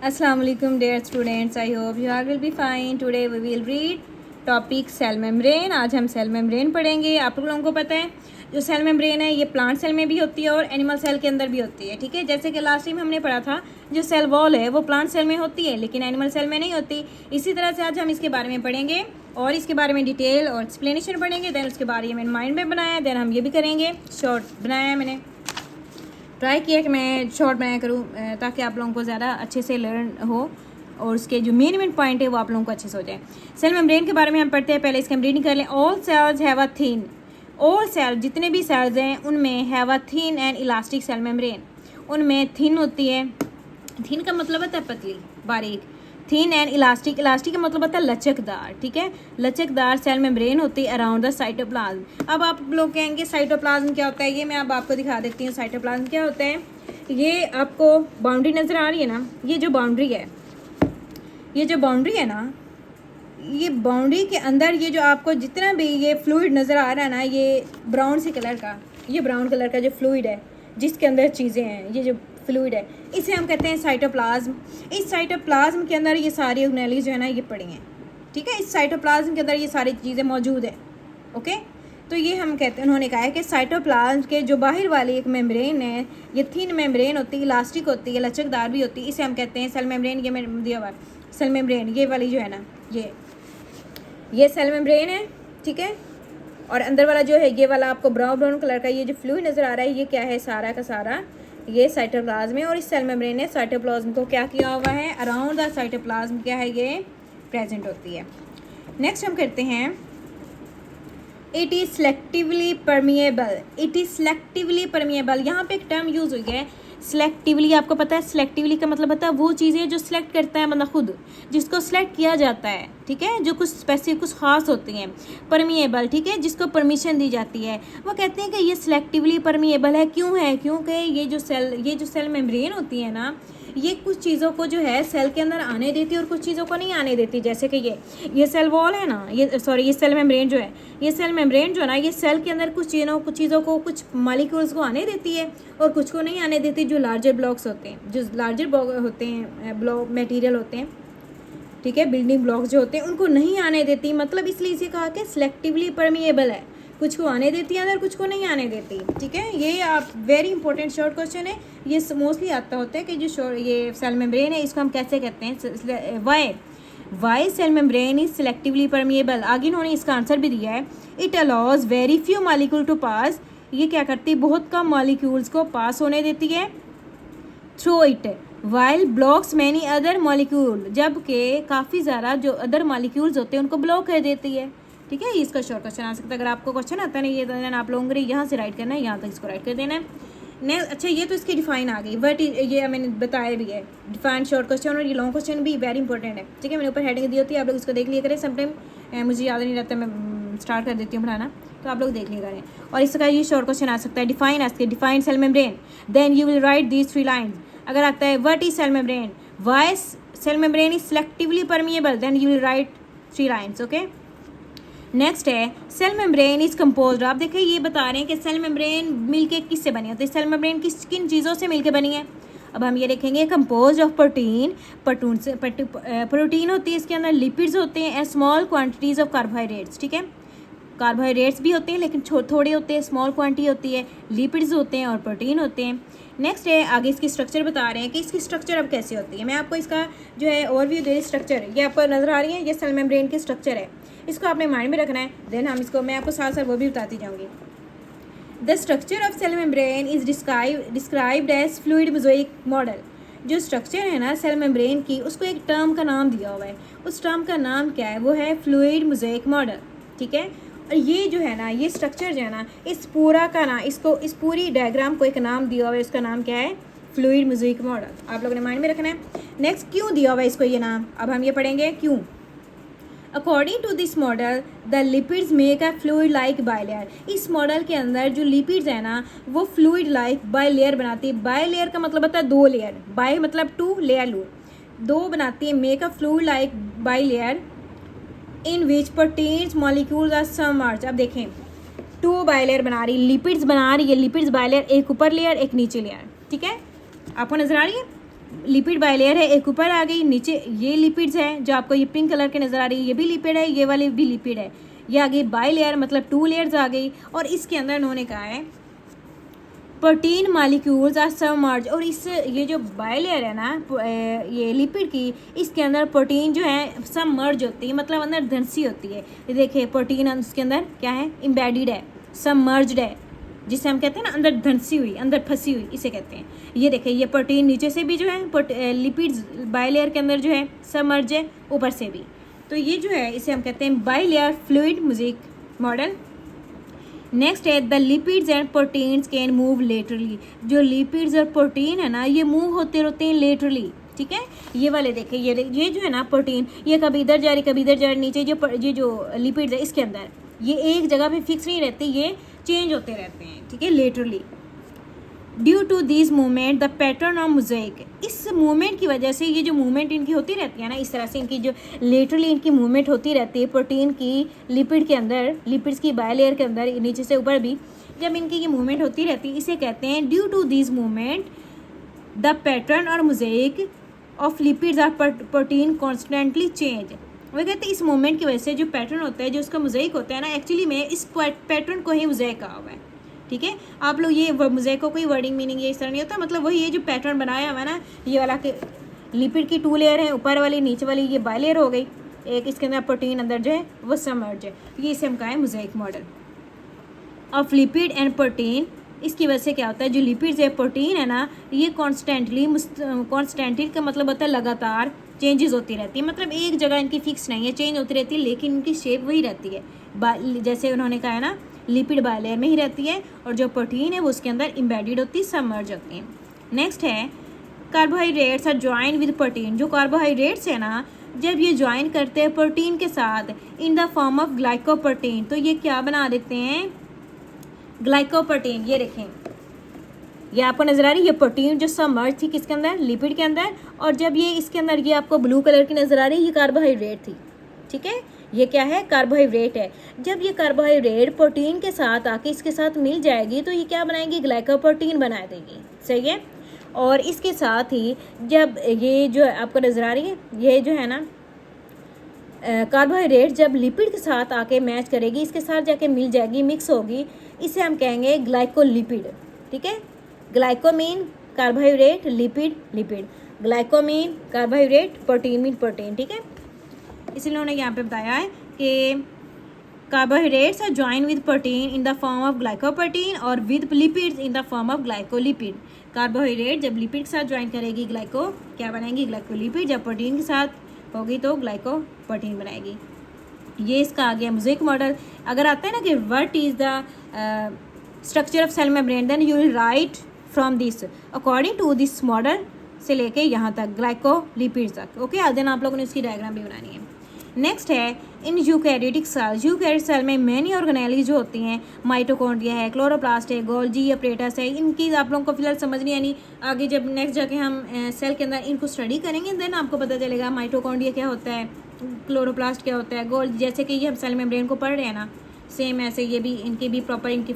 Assalamu alaikum dear students. I hope you all will be fine. Today we will read topic cell membrane. आज हम cell membrane पढ़ेंगे। आप लोगों को पता है जो सेल मेम्ब्रेन है ये प्लांट सेल में भी होती है और एनिमल सेल के अंदर भी होती है। ठीक है, जैसे कि लास्ट टाइम हमने पढ़ा था जो सेल वॉल है वो प्लांट सेल में होती है लेकिन एनिमल सेल में नहीं होती। इसी तरह से आज हम इसके बारे में पढ़ेंगे और इसके बारे में डिटेल और एक्सप्लेनेशन पढ़ेंगे। देन उसके बारे में माइंड में बनाया, देन हम ये भी करेंगे। शॉर्ट बनाया है मैंने, ट्राई किया कि मैं शॉर्ट बनाया करूँ ताकि आप लोगों को ज़्यादा अच्छे से लर्न हो और उसके जो मेन पॉइंट है वो आप लोगों को अच्छे से हो जाए। सेल मेम्ब्रेन के बारे में हम पढ़ते हैं। पहले इसके हम रीडिंग कर लें। All cells have a thin, all cell जितने भी सेल्स हैं उनमें have a thin and elastic cell membrane, उनमें थिन होती है। थिन का मतलब होता है पतली, बारीक। थिन एंड इलास्टिक, इलास्टिक का मतलब होता है लचकदार। ठीक है, लचकदार सेल मेम्ब्रेन होती है अराउंड द साइटोप्लाज्म। अब आप लोग कहेंगे साइटोप्लाज्म क्या होता है, ये मैं अब आपको दिखा देती हूँ। साइटोप्लाज्म क्या होता है, ये आपको बाउंड्री नज़र आ रही है ना, ये जो बाउंड्री है, ये जो बाउंड्री है ना, ये बाउंड्री के अंदर ये जो आपको जितना भी ये फ्लूइड नज़र आ रहा है ना, ये ब्राउन से कलर का, ये ब्राउन कलर का जो फ्लूइड है जिसके अंदर चीज़ें हैं, ये जो फ्लूइड है इसे हम कहते हैं साइटोप्लाज्म। इस साइटोप्लाज्म के अंदर ये सारी ऑर्गेनेल्स जो है ना ये पड़ी हैं। ठीक है, इस साइटोप्लाज्म के अंदर ये सारी चीज़ें मौजूद है। ओके, तो ये हम कहते हैं, उन्होंने कहा है कि साइटोप्लाज्म के जो बाहर वाली एक मेम्ब्रेन है ये थिन मेम्ब्रेन होती है, इलास्टिक होती है, लचकदार भी होती है। इसे हम कहते हैं सेल मेम्ब्रेन। ये मैंने दिया हुआ सेल मेम्ब्रेन, ये वाली जो है ना ये सेल मेम्ब्रेन है। ठीक है, और अंदर वाला जो है ये वाला आपको ब्राउन कलर का ये जो फ्लूइड नज़र आ रहा है ये क्या है, सारा का सारा ये साइटोप्लाज्म है। और इस सेल मेम्ब्रेन ने साइटोप्लाज्म को क्या किया हुआ है, अराउंड द साइटोप्लाज्म क्या है ये प्रेजेंट होती है। नेक्स्ट हम करते हैं it is selectively permeable. It is selectively permeable, यहाँ पे एक टर्म यूज़ हुई है सेलेक्टिवली। आपको पता है सेलेक्टिवली का मतलब होता है वो चीज़ें जो सिलेक्ट करता है मतलब खुद, जिसको सिलेक्ट किया जाता है। ठीक है, जो कुछ स्पेसिफिक कुछ खास होती हैं। परमिएबल, ठीक है, जिसको परमिशन दी जाती है। वो कहते हैं कि ये सेलेक्टिवली परमिएबल है। क्यों है, क्योंकि ये जो सेल मेम्ब्रेन होती है ना, ये कुछ चीज़ों को जो है सेल के अंदर आने देती है और कुछ चीज़ों को नहीं आने देती। जैसे कि ये सेल वॉल है ना, ये सेल मेम्ब्रेन जो है, ये सेल मेम्ब्रेन जो है ना, ये सेल के अंदर कुछ चीज़ों को, कुछ मॉलिक्यूल्स को आने देती है और कुछ को नहीं आने देती। जो लार्जर ब्लॉक्स होते हैं, जो लार्जर होते हैं, ब्लॉक मटेरियल होते हैं, ठीक है, बिल्डिंग ब्लॉक्स जो होते हैं उनको नहीं आने देती। मतलब इसलिए इसे कहा कि सिलेक्टिवली परमिएबल है, कुछ को आने देती है अंदर, कुछ को नहीं आने देती। ठीक है, ये आप वेरी इंपॉर्टेंट शॉर्ट क्वेश्चन है। ये मोस्टली आता होता है कि जो ये सेल मेम्ब्रेन है इसको हम कैसे कहते हैं, why cell membrane is selectively permeable. आगे इन्होंने इसका आंसर भी दिया है। It allows very few molecule to pass, ये क्या करती है, बहुत कम मॉलिक्यूल्स को पास होने देती है through it, while blocks many other molecule, जबकि काफ़ी ज़्यादा जो अदर मॉलिक्यूल्स होते हैं उनको ब्लॉक कर देती है। ठीक है, इसका शॉर्ट क्वेश्चन आ सकता है। अगर आपको क्वेश्चन आता है ना ये, तो आप लोगों को यहाँ से राइट करना है, यहाँ तक इसको राइट कर देना है। नेक्स्ट, अच्छा ये तो इसकी डिफाइन आ गई, बट ये मैंने बताया भी है डिफाइन शॉर्ट क्वेश्चन, और ये लॉन्ग क्वेश्चन भी वेरी इंपॉर्टेंट है। ठीक है, मैंने ऊपर हेडिंग दी होती है, आप लोग इसको देख लिया करें। समटाइम मुझे याद नहीं रहता, मैं स्टार्ट कर देती हूँ पढ़ाना, तो आप लोग देख लिया करें। और इसका ये शॉर्ट क्वेश्चन आ सकता है, define ask define cell membrane, then you will write these 3 lines. अगर आता है what is cell membrane, why cell membrane is selectively permeable, then you will write 3 lines. Okay, next है सेल मेम्ब्रेन इज कंपोज्ड। आप देखिए ये बता रहे हैं कि सेल मेम्ब्रेन मिलके किससे बनी होती है, सेल मेम्ब्रेन किन चीज़ों से मिलके बनी है। अब हम ये देखेंगे कंपोज्ड ऑफ प्रोटीन होती है इसके अंदर, लिपिड्स होते हैं and small quantities of carbohydrates. ठीक है, कार्बोहाइड्रेट्स भी होते हैं लेकिन थोड़े होते हैं, स्मॉल क्वांटिटी होती है, लिपिड्स होते हैं और प्रोटीन होते हैं। नेक्स्ट है आगे इसकी स्ट्रक्चर बता रहे हैं कि इसकी स्ट्रक्चर अब कैसे होती है। मैं आपको इसका जो है ओवरव्यू दे, स्ट्रक्चर ये आपको नज़र आ रही है, ये सेल मेम्ब्रेन की स्ट्रक्चर है, इसको आपने माइंड में रखना है। देन हम इसको, मैं आपको साथ साथ वो भी बताती जाऊँगी। The structure of cell membrane is described as fluid mosaic model. जो स्ट्रक्चर है ना सेल मेम्ब्रेन की, उसको एक टर्म का नाम दिया हुआ है। उस टर्म का नाम क्या है, वो है फ्लूइड मोज़ेक मॉडल। ठीक है, और ये जो है ना, ये स्ट्रक्चर जो है ना, इस पूरा का ना, इसको इस पूरी डायग्राम को एक नाम दिया हुआ है, उसका नाम क्या है, फ्लूइड मोज़ेक मॉडल। आप लोगों ने माइंड में रखना है। नेक्स्ट, क्यों दिया हुआ है इसको ये नाम, अब हम ये पढ़ेंगे क्यों। According to this model the lipids make a fluid like bilayer. इस मॉडल के अंदर जो लिपिड्स है ना वो फ्लूइड लाइक बाइलेयर बनाती है। बाइलेयर का मतलब होता है 2 लेयर, बाय मतलब 2, लेयर लो 2 बनाती है। Make a fluid like bilayer in which proteins molecules are submerged. अब देखें 2 बाइलेयर बना रही, लिपिड्स बना रही है, लिपिड्स बाइलेयर, एक ऊपर लेयर एक नीचे लेयर। ठीक है, आपको नजर आ रही है। लिपिड बाइलेयर है, एक ऊपर आ गई, नीचे ये लिपिड्स है जो आपको ये पिंक कलर के नज़र आ रही है, ये भी लिपिड है, ये वाली भी लिपिड है। ये आ गई बाइलेयर, मतलब 2 लेयर्स आ गई। और इसके अंदर उन्होंने कहा है प्रोटीन मालिक्यूल्स आर सबमर्ज, और इस ये जो बाइलेयर है ना ये लिपिड की, इसके अंदर प्रोटीन जो है सबमर्ज होती है, मतलब अंदर धंसी होती है। ये देखिए प्रोटीन इसके अंदर क्या है, इम्बेडिड है, सबमर्ज्ड है, जिसे हम कहते हैं ना अंदर धंसी हुई, अंदर फंसी हुई, इसे कहते हैं। ये देखिए ये प्रोटीन नीचे से भी जो है लिपिड्स बाइलेयर के अंदर जो है सबमर्ज है, ऊपर से भी। तो ये जो है इसे हम कहते हैं bilayer fluid mosaic model. Next है the lipids and proteins can move laterally. जो लिपिड्स और प्रोटीन है ना ये मूव होते रहते हैं लेटरली, ठीक है। ये वाले देखें, ये जो है ना प्रोटीन, ये कभी इधर जा रही कभी इधर जा रही, नीचे ये जो लिपिड्स है इसके अंदर ये एक जगह पे फिक्स नहीं रहते, ये चेंज होते रहते हैं, ठीक है, laterally. Due to this movement the pattern of mosaic, इस मूवमेंट की वजह से ये जो मूवमेंट इनकी होती रहती है ना, इस तरह से इनकी जो लेटरली इनकी मूवमेंट होती रहती है प्रोटीन की लिपिड के अंदर, लिपिड्स की बाइलेयर के अंदर, नीचे से ऊपर भी जब इनकी ये मूवमेंट होती रहती है, इसे कहते हैं due to this movement the pattern और mosaic of lipids are protein constantly change. वो कहते हैं इस मूवमेंट की वजह से जो पैटर्न होता है, जो उसका मोज़ेक होता है ना, एक्चुअली में इस पैटर्न को ही मोज़ेक कहा हुआ है, ठीक है। आप लोग ये मोज़ेक को कोई वर्डिंग मीनिंग ये इस तरह नहीं होता, मतलब वही ये जो पैटर्न बनाया हुआ है ना, ये वाला कि लिपिड की 2 लेयर है, ऊपर वाली नीचे वाली ये बाइलेयर हो गई, एक इसके अंदर प्रोटीन अंदर जो है वो सबमर्ज है, ये इसे हम कहा है mosaic model of lipid and protein. इसकी वजह से क्या होता है, जो लिपिड्स है प्रोटीन है ना, ये कॉन्स्टेंटली का मतलब होता है लगातार चेंजेस होती रहती है, मतलब एक जगह इनकी फिक्स नहीं है, चेंज होती रहती है, लेकिन इनकी शेप वही रहती है। जैसे उन्होंने कहा है ना लिपिड बाइलेयर में ही रहती है, और जो प्रोटीन है वो उसके अंदर इम्बेडेड होती है, सबमर्ज होती है। नेक्स्ट है carbohydrates are join with protein. जो कार्बोहाइड्रेट्स है ना, जब ये ज्वाइन करते हैं प्रोटीन के साथ इन द फॉर्म ऑफ ग्लाइकोप्रोटीन, तो ये क्या बना देते हैं, ग्लाइकोप्रोटीन। ये देखें, ये आपको नजर आ रही है, ये प्रोटीन जो सबमर्ज थी किसके अंदर, लिपिड के अंदर, और जब ये इसके अंदर ये आपको ब्लू कलर की नजर आ रही है, ये कार्बोहाइड्रेट थी, ठीक है, ये क्या है, कार्बोहाइड्रेट है। जब ये कार्बोहाइड्रेट प्रोटीन के साथ आके इसके साथ मिल जाएगी तो ये क्या बनाएगी, ग्लाइकोप्रोटीन बना देगी, सही है। और इसके साथ ही जब ये जो आपको नजर आ रही है, ये जो है ना कार्बोहाइड्रेट जब लिपिड के साथ आके मैच करेगी, इसके साथ जाके मिल जाएगी, मिक्स होगी, इसे हम कहेंगे ग्लाइकोलिपिड, ठीक है। Glyco mean carbohydrate, lipid lipid, glyco mean carbohydrate, protein mean protein, ठीक है। इसलिए उन्होंने यहाँ पे बताया है कि carbohydrates are join with protein in the form of glycoprotein और with lipids in the form of glycolipid. Carbohydrate जब लिपिड के साथ ज्वाइन करेगी ग्लाइको क्या बनाएगी, ग्लाइकोलिपिड, जब प्रोटीन के साथ होगी तो ग्लाइकोप्रोटीन बनाएगी। ये इसका आ गया मोज़ेक मॉडल। अगर आता है ना कि what is the structure of cell membrane, then you will write from this according to this model से लेके यहाँ तक ग्लाइकोलिपिड तक, ओके। देन आप लोगों ने इसकी डायग्राम भी बनानी है। नेक्स्ट है in eukaryotic cell. Eukaryotic cell में मैनी ऑर्गेनेली जो होती हैं, माइटोकॉन्ड्रिया है, क्लोरोप्लास्ट है, गोल्जी अपरेटस है, इनकी आप लोगों को फिलहाल समझ नहीं आनी, आगे जब नेक्स्ट जाके हम सेल के अंदर इनको स्टडी करेंगे देन आपको पता चलेगा माइटोकॉन्ड्रिया क्या होता है, क्लोरोप्लास्ट क्या होता है, गोल्जी, जैसे कि ये हम सेल मेम्ब्रेन को पढ़ रहे हैं ना, सेम ऐसे ये भी इनकी भी प्रॉपर इनकी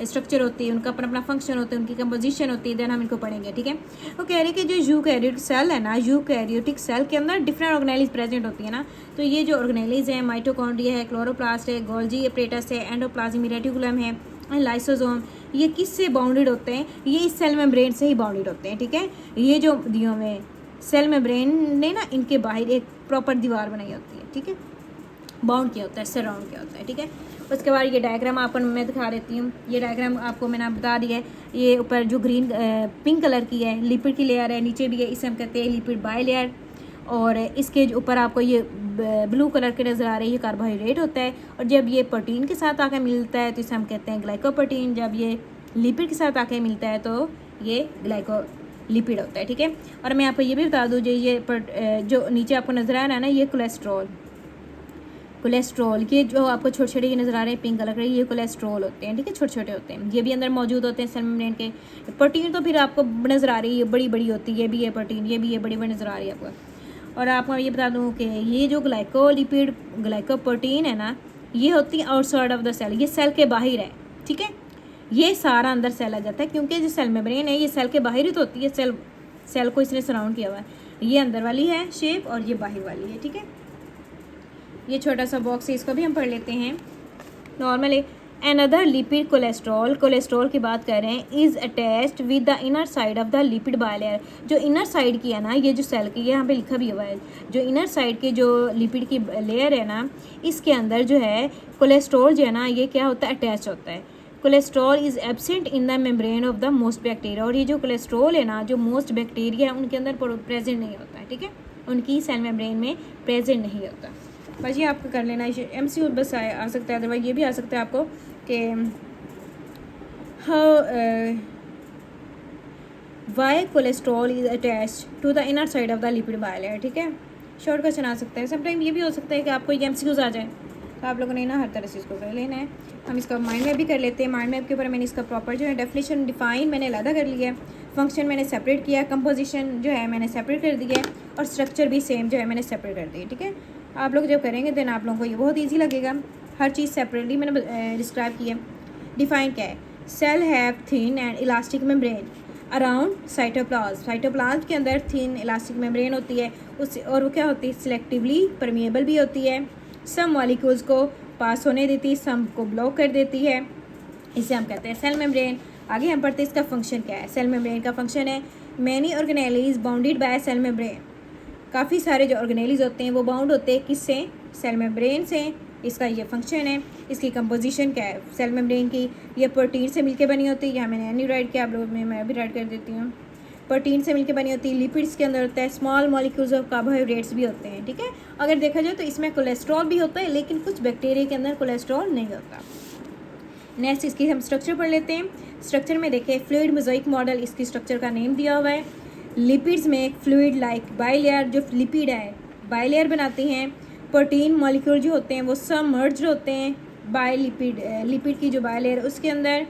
स्ट्रक्चर होती है, उनका अपना अपना फंक्शन होता है, उनकी कंपोजिशन होती है, देन हम इनको पढ़ेंगे, ठीक है। वो कह रहे हैं कि जो यूकैरियोटिक सेल है ना, यूकैरियोटिक सेल के अंदर डिफरेंट ऑर्गेनेलीज प्रेजेंट होती है ना, तो ये जो ऑर्गेनेलीज है, माइटोकॉन्ड्रिया है, क्लोरोप्लास्ट है, गोल्जी अपरेटस है, एंडोप्लाज्मिक रेटिकुलम है, लाइसोसोम, ये किससे बाउंडेड होते हैं, ये इस सेल मेम्ब्रेन से ही बाउंडेड होते हैं, ठीक है। ये जो दियों में सेल मेम्ब्रेन ने ना इनके बाहर एक प्रॉपर दीवार बनाई होती है, ठीक है, बाउंड किया होता है, सराउंड किया होता है, ठीक है। उसके बाद ये डायग्राम आपको मैं दिखा देती हूँ। ये डायग्राम आपको मैंने बता दिया है, ये ऊपर जो ग्रीन पिंक कलर की है लिपिड की लेयर है, नीचे भी है, इसे हम कहते हैं लिपिड बाई लेयर, और इसके ऊपर आपको ये ब्लू कलर के नज़र आ रही है, ये कार्बोहाइड्रेट होता है, और जब ये प्रोटीन के साथ आकर मिलता है तो इसे हम कहते हैं ग्लाइकोप्रोटीन, जब ये लिपिड के साथ आकर मिलता है तो ये ग्लाइकोलिपिड होता है, ठीक है। और मैं आपको ये भी बता दूँ, जो नीचे आपको नज़र आ रहा है ना, ये कोलेस्ट्रॉल के जो आपको छोटे छोटे ये नज़र आ रहे हैं पिंक कलर के, ये कोलेस्ट्रॉल होते हैं, ठीक है, छोटे छोटे होते हैं, ये भी अंदर मौजूद होते हैं सेल मेम्ब्रेन के। प्रोटीन तो फिर आपको नज़र आ रही है, ये बड़ी बड़ी होती है, ये भी है प्रोटीन, ये भी है बड़ी बड़ी नज़र आ रही है आपको। और आपको ये बता दूँ कि ये जो ग्लाइकोलिपिड ग्लाइकोप्रोटीन है ना, ये होती है आउटसाइड ऑफ द सेल, ये सेल के बाहर है, ठीक है, ये सारा अंदर सेल आ जाता है, क्योंकि जो सेल मेम्ब्रेन है ये सेल के बाहर ही तो होती है, सेल सेल को इसने सराउंड किया हुआ है। ये अंदर वाली है शेप और ये बाहर वाली है, ठीक है। ये छोटा सा बॉक्स है, इसको भी हम पढ़ लेते हैं। नॉर्मली अनदर लिपिड कोलेस्ट्रॉल की बात कर रहे हैं, is attached with the inner side of the lipid bilayer. जो इनर साइड की है ना, ये जो सेल की यहाँ पे लिखा भी हुआ है, जो इनर साइड की जो लिपिड की लेयर है ना, इसके अंदर जो है कोलेस्ट्रॉल जो है ना, ये क्या होता है, अटैच होता है। Cholesterol is absent in the membrane of the most bacteria. और ये जो कोलेस्ट्रॉल है ना, जो मोस्ट बैक्टीरिया है उनके अंदर प्रेजेंट नहीं होता है, ठीक है, उनकी सेल मेम्ब्रेन में प्रेजेंट नहीं होता। बस ये आपको कर लेना है, MCQ बस आ सकता है, अदरवाइज ये भी आ सकता है आपको कि why cholesterol is attach to the inner side of the lipid bilayer, ठीक है। शॉर्ट क्वेश्चन आ सकता है। समटाइम ये भी हो सकता है कि आपको ये MCQs आ जाए, तो आप लोगों ने ना हर तरह से इसको कर लेना है। हम इसका माइंड मैप भी कर लेते हैं। माइंड मैप के ऊपर मैंने इसका प्रॉपर जो है डेफिनेशन डिफाइन मैंने अलग कर लिया है, फंक्शन मैंने सेपरेट किया, कंपोजिशन जो है मैंने सेपरेट कर दिया है, और स्ट्रक्चर भी सेम जो है मैंने सेपरेट कर दिया, ठीक है। आप लोग जब करेंगे देन आप लोगों को ये बहुत ईजी लगेगा। हर चीज़ सेपरेटली मैंने डिस्क्राइब की है। डिफाइन क्या है, cell have thin and elastic membrane around cytoplasm. Cytoplasm के अंदर थिन इलास्टिक मेम्ब्रेन होती है उस, और वो क्या होती है, सिलेक्टिवली परमिएबल भी होती है। सम मॉलिक्यूल्स को पास होने देती है, सम को ब्लॉक कर देती है, इसे हम कहते हैं सेल मेम्ब्रेन। आगे हम पढ़ते हैं इसका फंक्शन क्या है। सेल मेम्ब्रेन का फंक्शन है, many organelles bounded by cell membrane. काफ़ी सारे जो ऑर्गेनेलीज होते हैं वो बाउंड होते हैं किससे, सेल मेम्ब्रेन से। इसका ये फंक्शन है। इसकी कंपोजिशन क्या है सेल मेम्ब्रेन की, ये प्रोटीन से मिलकर बनी होती है। यहाँ मैंने एनी राइट किया, आप लोगों में मैं भी राइट कर देती हूँ। प्रोटीन से मिलकर बनी होती है, लिपिड्स के अंदर होता है, स्मॉल मॉलिक्यूल्स ऑफ कार्बोहाइड्रेट्स भी होते हैं, ठीक है। अगर देखा जाए तो इसमें कोलेस्ट्रॉल भी होता है, लेकिन कुछ बैक्टीरिया के अंदर कोलेस्ट्रॉल नहीं होता। नेक्स्ट इसकी हम स्ट्रक्चर पढ़ लेते हैं। स्ट्रक्चर में देखें, फ्लूइड मोज़ाइक मॉडल इसकी स्ट्रक्चर का नेम दिया हुआ है। लिपिड्स में एक फ्लूइड लाइक बाइलेयर, जो लिपिड है बाइलेयर बनाती हैं। प्रोटीन मॉलिक्यूल जो होते हैं वो सबमर्ज्ड होते हैं बाय लिपिड, लिपिड की जो बाइलेयर उसके अंदर।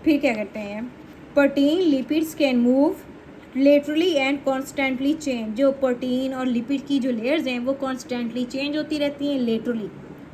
फिर क्या करते हैं, protein lipids can move laterally and constantly change. जो प्रोटीन और लिपिड की जो लेयर्स हैं वो कॉन्स्टेंटली चेंज होती रहती हैं लेटरली,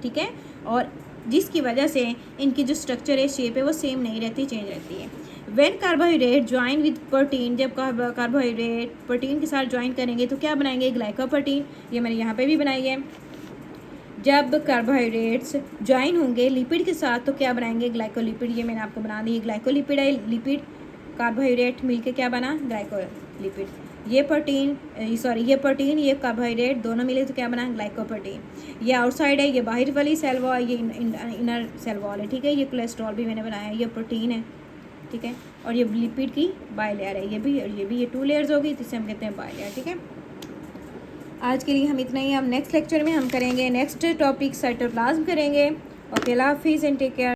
ठीक है, और जिसकी वजह से इनकी जो स्ट्रक्चर है, शेप है, वो सेम नहीं रहती, चेंज रहती है। When carbohydrate join with protein, जब कार्बोहाइड्रेट प्रोटीन के साथ ज्वाइन करेंगे तो क्या बनाएंगे, ग्लाइकोप्रोटीन। ये मैंने यहाँ पे भी बनाई है। जब कार्बोहाइड्रेट्स ज्वाइन होंगे लिपिड के साथ तो क्या बनाएंगे, ग्लाइकोलिपिड। ये मैंने आपको बना दी, ग्लाइकोलिपिड है, लिपिड कार्बोहाइड्रेट मिलके क्या बना, ग्लाइकोलिपिड। ये प्रोटीन ये प्रोटीन ये कार्बोहाइड्रेट दोनों मिले तो क्या बना, ग्लाइकोप्रोटीन। ये आउटसाइड है, ये बाहर वाली सेल वॉल, ये इनर सेल वॉल है, ठीक है। ये कोलेस्ट्रॉल भी मैंने बनाया है, ये प्रोटीन है, ठीक है, और ये लिपिड की बाइलेयर है, ये भी और ये भी, ये 2 लेयर्स होगी, जिसे हम कहते हैं बाइलेयर, ठीक है। आज के लिए हम इतना ही। हम नेक्स्ट लेक्चर में हम करेंगे नेक्स्ट टॉपिक साइटोप्लाज्म करेंगे। ओके, अल्लाह हाफिज़ एंड टेक केयर।